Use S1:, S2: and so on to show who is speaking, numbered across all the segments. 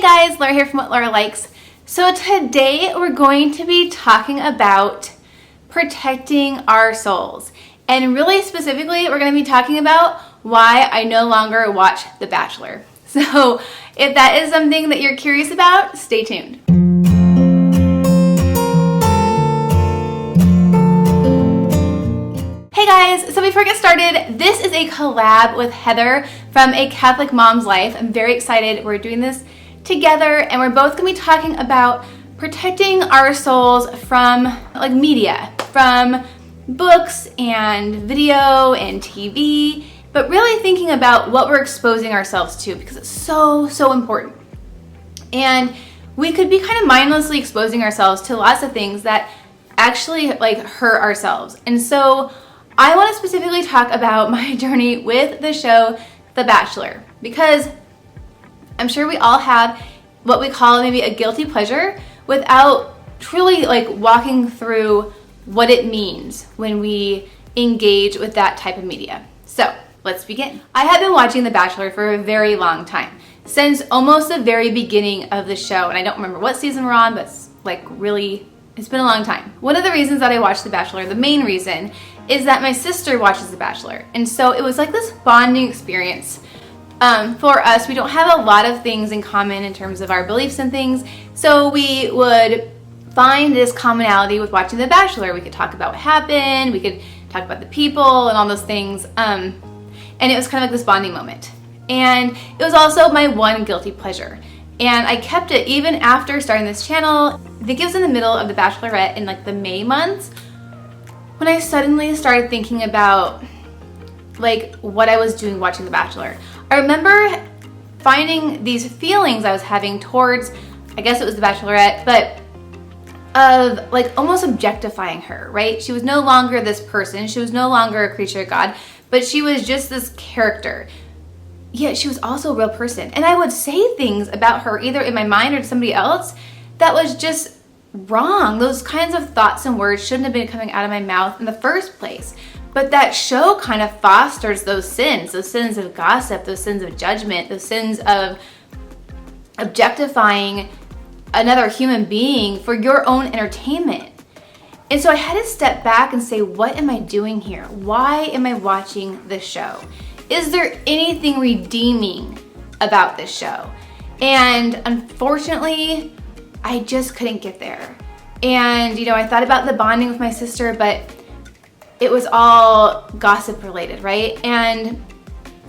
S1: guys, Laura here from What Laura Likes. So today we're going to be talking about protecting our souls. And really specifically, we're going to be talking about why I no longer watch The Bachelor. So if that is something that you're curious about, stay tuned. Hey guys, so before I get started, this is a collab with Heather from A Catholic Mom's Life. I'm very excited. We're doing this together and we're both going to be talking about protecting our souls from media, from books and video and TV, but really thinking about what we're exposing ourselves to because it's so important. And we could be kind of mindlessly exposing ourselves to lots of things that actually hurt ourselves. And so I want to specifically talk about my journey with the show The Bachelor, because I'm sure we all have what we call maybe a guilty pleasure without truly walking through what it means when we engage with that type of media. So let's begin. I have been watching The Bachelor for a very long time, since almost the very beginning of the show, and I don't remember what season we're on, but it's been a long time. One of the reasons that I watched The Bachelor, the main reason, is that my sister watches The Bachelor. And so it was like this bonding experience for us. We don't have a lot of things in common in terms of our beliefs and things. So we would find this commonality with watching The Bachelor. We could talk about what happened. We could talk about the people and all those things. And it was kind of like this bonding moment. And it was also my one guilty pleasure. And I kept it even after starting this channel. I think it was in the middle of The Bachelorette in the May months when I suddenly started thinking about what I was doing watching The Bachelor. I remember finding these feelings I was having towards, I guess it was The Bachelorette, but of almost objectifying her, right? She was no longer this person. She was no longer a creature of God, but she was just this character. Yet she was also a real person. And I would say things about her either in my mind or to somebody else that was just wrong. Those kinds of thoughts and words shouldn't have been coming out of my mouth in the first place. But that show kind of fosters those sins of gossip, those sins of judgment, those sins of objectifying another human being for your own entertainment. And so I had to step back and say, what am I doing here? Why am I watching this show? Is there anything redeeming about this show? And unfortunately, I just couldn't get there. And, I thought about the bonding with my sister, but it was all gossip related, right? And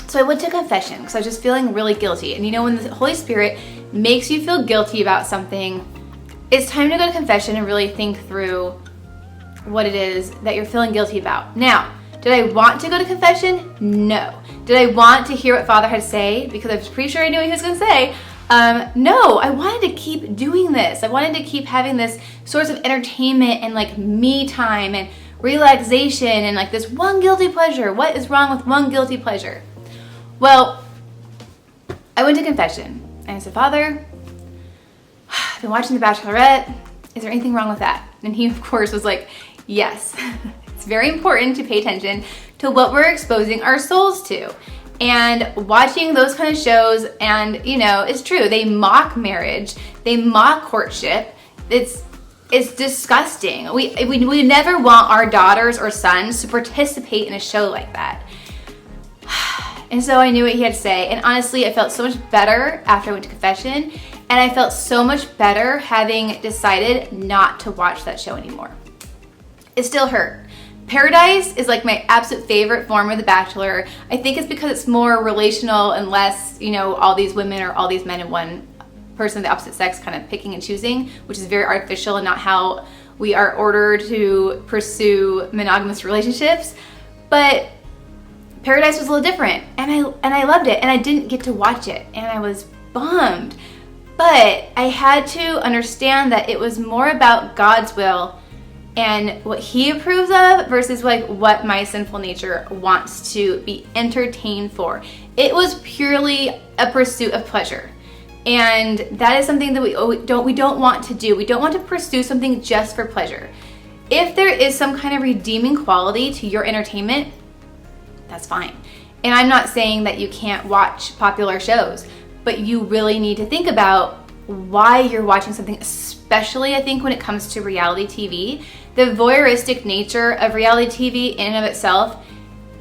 S1: so I went to confession because I was just feeling really guilty. And when the Holy Spirit makes you feel guilty about something, it's time to go to confession and really think through what it is that you're feeling guilty about. Now, did I want to go to confession? No. Did I want to hear what Father had to say? Because I was pretty sure I knew what he was going to say. No, I wanted to keep doing this. I wanted to keep having this source of entertainment and me time and relaxation and this one guilty pleasure. What is wrong with one guilty pleasure? Well, I went to confession and I said, Father, I've been watching The Bachelorette. Is there anything wrong with that? And he, of course, was like, yes. It's very important to pay attention to what we're exposing our souls to. And watching those kind of shows, and it's true, they mock marriage, they mock courtship. It's disgusting. We never want our daughters or sons to participate in a show like that. And so I knew what he had to say, and honestly, I felt so much better after I went to confession, and I felt so much better having decided not to watch that show anymore. It still hurt. Paradise is my absolute favorite form of The Bachelor. I think it's because it's more relational and less, all these women or all these men and one person of the opposite sex kind of picking and choosing, which is very artificial and not how we are ordered to pursue monogamous relationships. But Paradise was a little different, and I loved it, and I didn't get to watch it, and I was bummed. But I had to understand that it was more about God's will and what he approves of versus what my sinful nature wants to be entertained for. It was purely a pursuit of pleasure. And that is something that we don't want to do. We don't want to pursue something just for pleasure. If there is some kind of redeeming quality to your entertainment, that's fine. And I'm not saying that you can't watch popular shows, but you really need to think about why you're watching something, especially I think when it comes to reality TV. The voyeuristic nature of reality TV in and of itself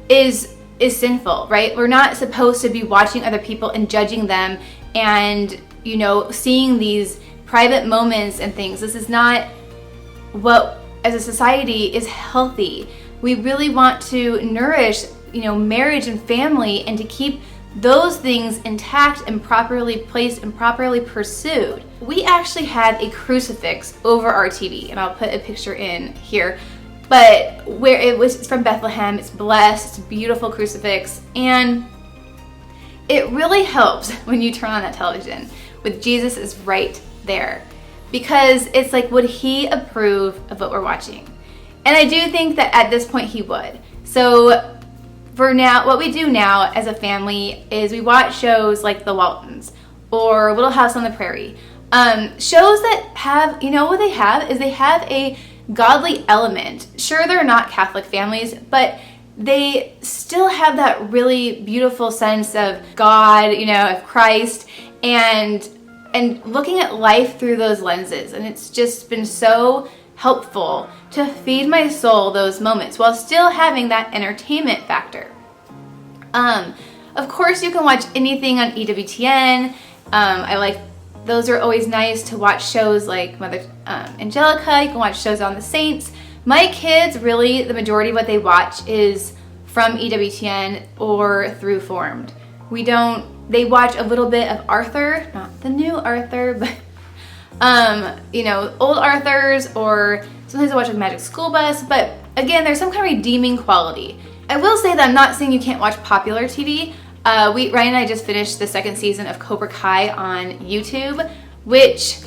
S1: is sinful, right? We're not supposed to be watching other people and judging them and, you know, seeing these private moments and things. This is not what, as a society, is healthy. We really want to nourish, you know, marriage and family, and to keep those things intact and properly placed and properly pursued. We actually had a crucifix over our TV, and I'll put a picture in here, but where it's from Bethlehem, it's blessed, it's a beautiful crucifix, and it really helps when you turn on that television with Jesus is right there, because it's like, would he approve of what we're watching? And I do think that at this point he would. So for now, what we do now as a family is we watch shows like The Waltons or Little House on the Prairie. Shows that have, you know what they have is they have a godly element. Sure, they're not Catholic families, but they still have that really beautiful sense of God, you know, of Christ, and looking at life through those lenses. And it's just been so helpful to feed my soul those moments while still having that entertainment factor. Of course, you can watch anything on EWTN. I like, those are always nice to watch shows like Mother Angelica. You can watch shows on the Saints. My kids, really, the majority of what they watch is from EWTN or through Formed. They watch a little bit of Arthur, not the new Arthur, but you know, old Arthurs, or sometimes I watch like Magic School Bus, but again, there's some kind of redeeming quality. I will say that I'm not saying you can't watch popular TV. Ryan and I just finished the second season of Cobra Kai on YouTube, which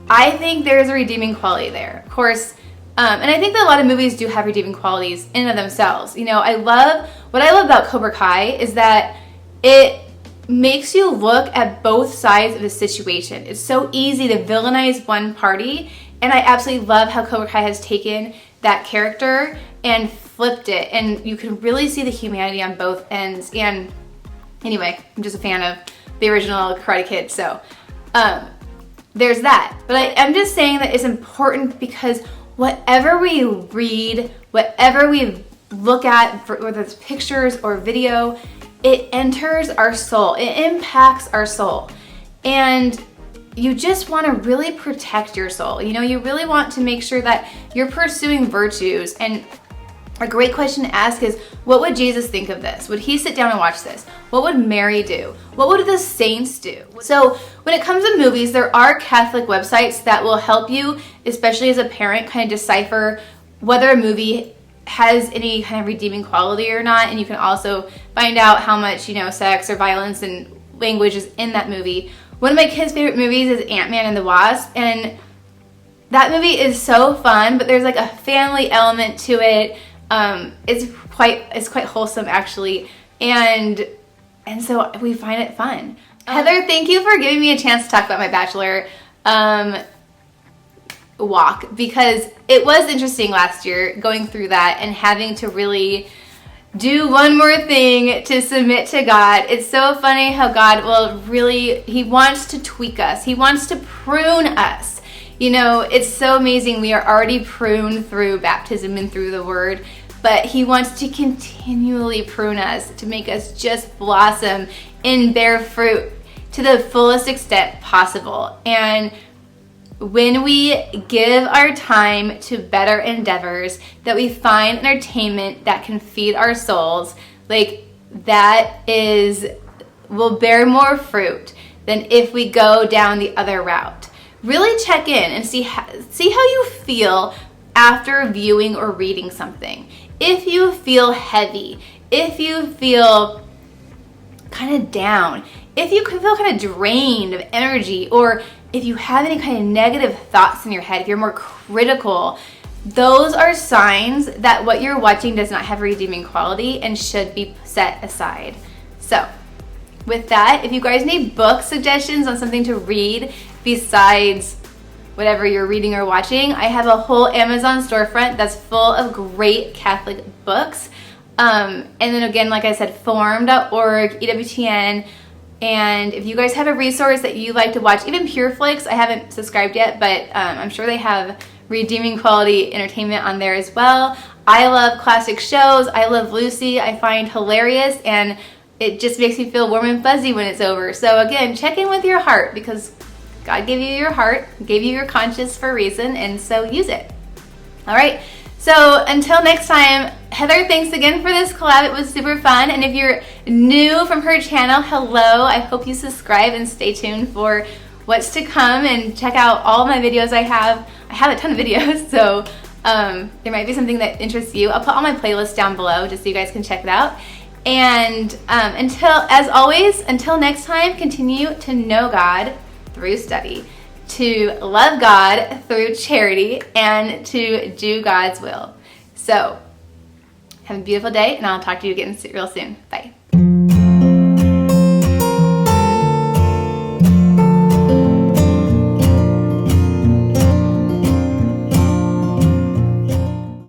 S1: I think there's a redeeming quality there. Of course, and I think that a lot of movies do have redeeming qualities in and of themselves. You know, what I love about Cobra Kai is that it makes you look at both sides of a situation. It's so easy to villainize one party, and I absolutely love how Cobra Kai has taken that character and flipped it, and you can really see the humanity on both ends. And anyway, I'm just a fan of the original Karate Kid, so there's that. But I'm just saying that it's important because whatever we read, whatever we look at, whether it's pictures or video, it enters our soul. It impacts our soul. And you just want to really protect your soul. You know, you really want to make sure that you're pursuing virtues. And a great question to ask is, what would Jesus think of this? Would he sit down and watch this? What would Mary do? What would the saints do? So when it comes to movies, there are Catholic websites that will help you, especially as a parent, kind of decipher whether a movie has any kind of redeeming quality or not. And you can also find out how much, you know, sex or violence and language is in that movie. One of my kids' favorite movies is Ant-Man and the Wasp, and that movie is so fun, but there's like a family element to it. It's quite wholesome, actually, and so we find it fun. Heather, thank you for giving me a chance to talk about my Bachelor walk, because it was interesting last year going through that and having to really do one more thing to submit to God. It's so funny how God will really, he wants to tweak us. He wants to prune us. You know, it's so amazing. We are already pruned through baptism and through the word, but he wants to continually prune us to make us just blossom and bear fruit to the fullest extent possible. And when we give our time to better endeavors, that we find entertainment that can feed our souls, like that will bear more fruit than if we go down the other route. Really check in and see how you feel after viewing or reading something. If you feel heavy, if you feel kind of down, if you feel kind of drained of energy, or if you have any kind of negative thoughts in your head, if you're more critical, those are signs that what you're watching does not have a redeeming quality and should be set aside. So with that, if you guys need book suggestions on something to read besides whatever you're reading or watching, I have a whole Amazon storefront that's full of great Catholic books. And then again, like I said, form.org, EWTN, And if you guys have a resource that you like to watch, even PureFlix, I haven't subscribed yet, but I'm sure they have redeeming quality entertainment on there as well. I love classic shows. I love Lucy. I find hilarious, and it just makes me feel warm and fuzzy when it's over. So again, check in with your heart, because God gave you your heart, gave you your conscience for a reason, and so use it. All right. So until next time, Heather, thanks again for this collab. It was super fun. And if you're new from her channel, hello. I hope you subscribe and stay tuned for what's to come, and check out all my videos I have. I have a ton of videos, so there might be something that interests you. I'll put all my playlists down below just so you guys can check it out. And as always, until next time, continue to know God through study, to love God through charity, and to do God's will. So have a beautiful day, and I'll talk to you again real soon. Bye.